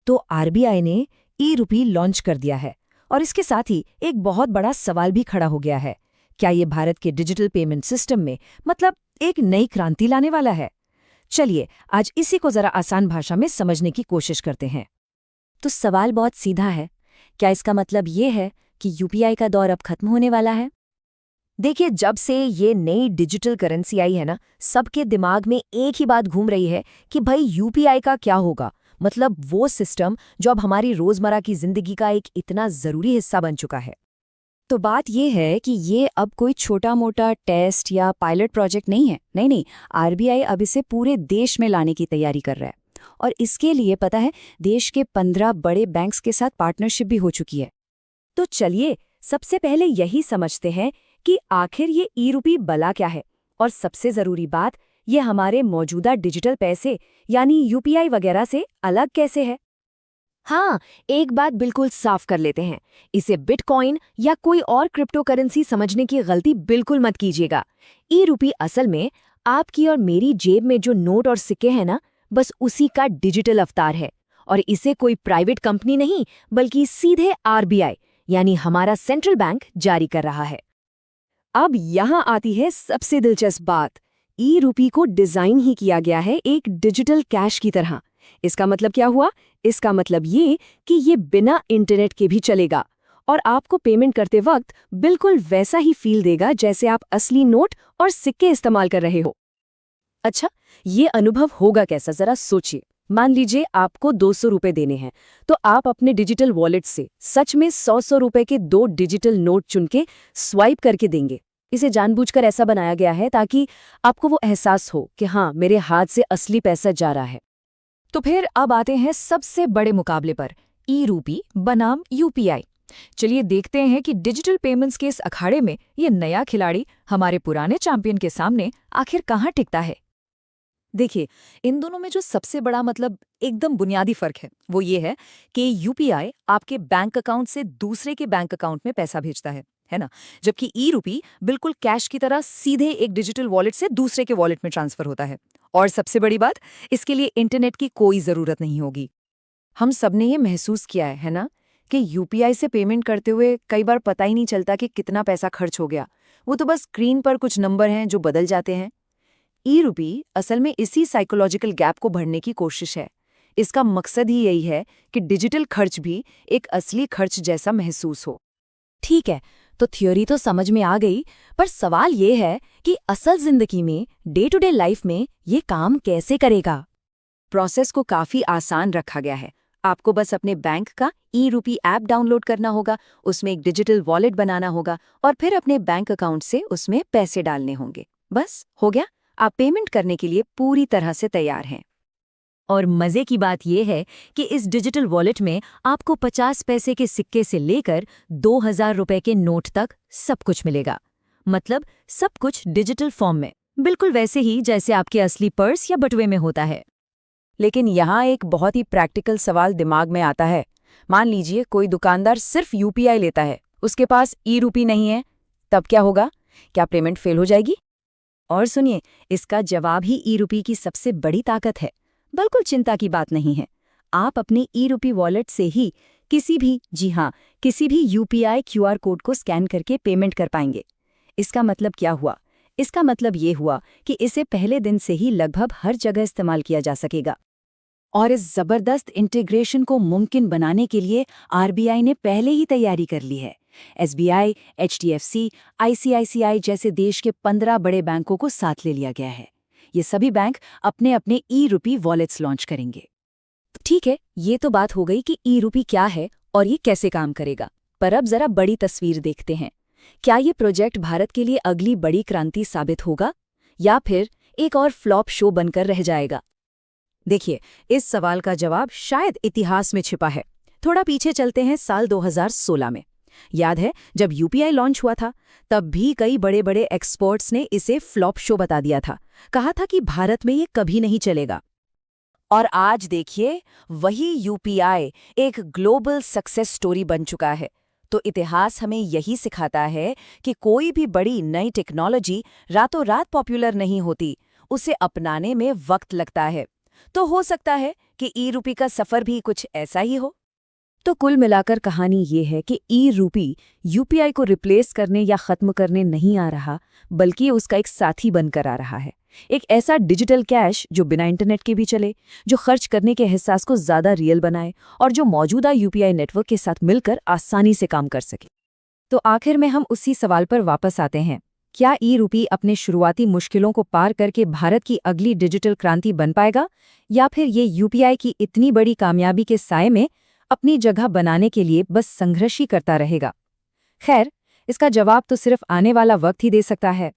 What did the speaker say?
तो आरबीआई ने ई-रुपी लॉन्च कर दिया है और इसके साथ ही एक बहुत बड़ा सवाल भी खड़ा हो गया है। क्या ये भारत के डिजिटल पेमेंट सिस्टम में मतलब एक नई क्रांति लाने वाला है? चलिए आज इसी को जरा आसान भाषा में समझने की कोशिश करते हैं। तो सवाल बहुत सीधा है, क्या इसका मतलब ये है कि यूपीआई का दौर अब खत्म होने वाला है? देखिए, जब से ये नई डिजिटल करेंसी आई है ना, सबके दिमाग में एक ही बात घूम रही है कि भाई यूपीआई का क्या होगा। मतलब वो सिस्टम जो अब हमारी रोजमर्रा की जिंदगी का एक इतना जरूरी हिस्सा बन चुका है। तो बात ये है कि ये अब कोई छोटा मोटा टेस्ट या पायलट प्रोजेक्ट नहीं है। नहीं, आरबीआई अब इसे पूरे देश में लाने की तैयारी कर रहा है। और इसके लिए पता है, देश के 15 बड़े बैंक्स के साथ पार्टनरशिप भी हो चुकी है। तो चलिए सबसे पहले यही समझते हैं कि आखिर ये ई-रुपी भला क्या है, और सबसे जरूरी बात, ये हमारे मौजूदा डिजिटल पैसे यानी यूपीआई वगैरह से अलग कैसे है। हाँ, एक बात बिल्कुल साफ कर लेते हैं, इसे बिटकॉइन या कोई और क्रिप्टो करेंसी समझने की गलती बिल्कुल मत कीजिएगा। ई-रुपी असल में आपकी और मेरी जेब में जो नोट और सिक्के हैं ना, बस उसी का डिजिटल अवतार है। और इसे कोई प्राइवेट कंपनी नहीं, बल्कि सीधे आरबीआई यानी हमारा सेंट्रल बैंक जारी कर रहा है। अब यहाँ आती है सबसे दिलचस्प बात। ई-रुपी को डिजाइन ही किया गया है एक डिजिटल कैश की तरह। इसका मतलब क्या हुआ? इसका मतलब ये कि ये बिना इंटरनेट के भी चलेगा और आपको पेमेंट करते वक्त बिल्कुल वैसा ही फील देगा जैसे आप असली नोट और सिक्के इस्तेमाल कर रहे हो। अच्छा, ये अनुभव होगा कैसा, जरा सोचिए। मान लीजिए आपको 200 रुपए देने हैं, तो आप अपने डिजिटल वॉलेट से सच में 100 रुपए के 2 डिजिटल नोट चुन के स्वाइप करके देंगे। इसे जानबूझकर ऐसा बनाया गया है ताकि आपको वो एहसास हो कि हाँ, मेरे हाथ से असली पैसा जा रहा है। तो फिर अब आते हैं सबसे बड़े मुकाबले पर, ई-रुपी बनाम यूपीआई। चलिए देखते हैं कि डिजिटल पेमेंट्स के इस अखाड़े में ये नया खिलाड़ी हमारे पुराने चैंपियन के सामने आखिर कहाँ टिकता है। देखिए, इन दोनों में जो सबसे बड़ा मतलब एकदम बुनियादी फर्क है वो ये है कि यूपीआई आपके बैंक अकाउंट से दूसरे के बैंक अकाउंट में पैसा भेजता है ना, जबकि ई-रुपी बिल्कुल कैश की तरह सीधे एक डिजिटल वॉलेट से दूसरे के वॉलेट में ट्रांसफर होता है। और सबसे बड़ी बात, इसके लिए इंटरनेट की कोई जरूरत नहीं होगी। हम सबने ये महसूस किया है ना कि यूपीआई से पेमेंट करते हुए कई बार पता ही नहीं चलता कि कितना पैसा खर्च हो गया। वो तो बस स्क्रीन पर कुछ नंबर हैं जो बदल जाते हैं। ई-रुपी असल में इसी साइकोलॉजिकल गैप को भरने की कोशिश है। इसका मकसद ही यही है कि डिजिटल खर्च भी एक असली खर्च जैसा महसूस हो। ठीक है, तो थ्योरी तो समझ में आ गई, पर सवाल ये है कि असल जिंदगी में, डे टू डे लाइफ में ये काम कैसे करेगा। प्रोसेस को काफी आसान रखा गया है। आपको बस अपने बैंक का ई-रुपी ऐप डाउनलोड करना होगा, उसमें एक डिजिटल वॉलेट बनाना होगा और फिर अपने बैंक अकाउंट से उसमें पैसे डालने होंगे। बस हो गया, आप पेमेंट करने के लिए पूरी तरह से तैयार हैं। और मजे की बात यह है कि इस डिजिटल वॉलेट में आपको 50 पैसे के सिक्के से लेकर 2000 रुपए के नोट तक सब कुछ मिलेगा। मतलब सब कुछ डिजिटल फॉर्म में, बिल्कुल वैसे ही जैसे आपके असली पर्स या बटुए में होता है। लेकिन यहाँ एक बहुत ही प्रैक्टिकल सवाल दिमाग में आता है। मान लीजिए कोई दुकानदार सिर्फ यूपीआई लेता है, उसके पास ई-रुपी नहीं है, तब क्या होगा? क्या पेमेंट फेल हो जाएगी? और सुनिए, इसका जवाब ही ई-रुपी की सबसे बड़ी ताकत है। बिल्कुल चिंता की बात नहीं है। आप अपने ई-रुपी वॉलेट से ही किसी भी यूपीआई क्यूआर कोड को स्कैन करके पेमेंट कर पाएंगे। इसका मतलब क्या हुआ? इसका मतलब ये हुआ कि इसे पहले दिन से ही लगभग हर जगह इस्तेमाल किया जा सकेगा। और इस जबरदस्त इंटीग्रेशन को मुमकिन बनाने के लिए आरबीआई ने पहले ही तैयारी कर ली है। एसबीआई, एचडीएफसी, आईसीआईसीआई जैसे देश के 15 बड़े बैंकों को साथ ले लिया गया है। ये सभी बैंक अपने अपने ई-रुपी वॉलेट्स लॉन्च करेंगे। ठीक है, ये तो बात हो गई कि ई-रुपी क्या है और ये कैसे काम करेगा। पर अब जरा बड़ी तस्वीर देखते हैं। क्या ये प्रोजेक्ट भारत के लिए अगली बड़ी क्रांति साबित होगा या फिर एक और फ्लॉप शो बनकर रह जाएगा? देखिए, इस सवाल का जवाब शायद इतिहास में छिपा है। थोड़ा पीछे चलते हैं साल 2016 में। याद है जब यूपीआई लॉन्च हुआ था, तब भी कई बड़े बड़े एक्सपर्ट्स ने इसे फ्लॉप शो बता दिया था। कहा था कि भारत में ये कभी नहीं चलेगा। और आज देखिए, वही यूपीआई एक ग्लोबल सक्सेस स्टोरी बन चुका है। तो इतिहास हमें यही सिखाता है कि कोई भी बड़ी नई टेक्नोलॉजी रातों रात पॉपुलर नहीं होती, उसे अपनाने में वक्त लगता है। तो हो सकता है कि ई रूपी का सफर भी कुछ ऐसा ही हो। तो कुल मिलाकर कहानी ये है कि ई रूपी यूपीआई को रिप्लेस करने या खत्म करने नहीं आ रहा, बल्कि उसका एक साथी बनकर आ रहा है। एक ऐसा डिजिटल कैश जो बिना इंटरनेट के भी चले, जो खर्च करने के एहसास को ज़्यादा रियल बनाए और जो मौजूदा यूपीआई नेटवर्क के साथ मिलकर आसानी से काम कर सके। तो आखिर में हम उसी सवाल पर वापस आते हैं, क्या ई रूपी अपने शुरुआती मुश्किलों को पार करके भारत की अगली डिजिटल क्रांति बन पाएगा, या फिर ये यूपीआई की इतनी बड़ी कामयाबी के साए में अपनी जगह बनाने के लिए बस संघर्ष ही करता रहेगा? खैर, इसका जवाब तो सिर्फ आने वाला वक्त ही दे सकता है।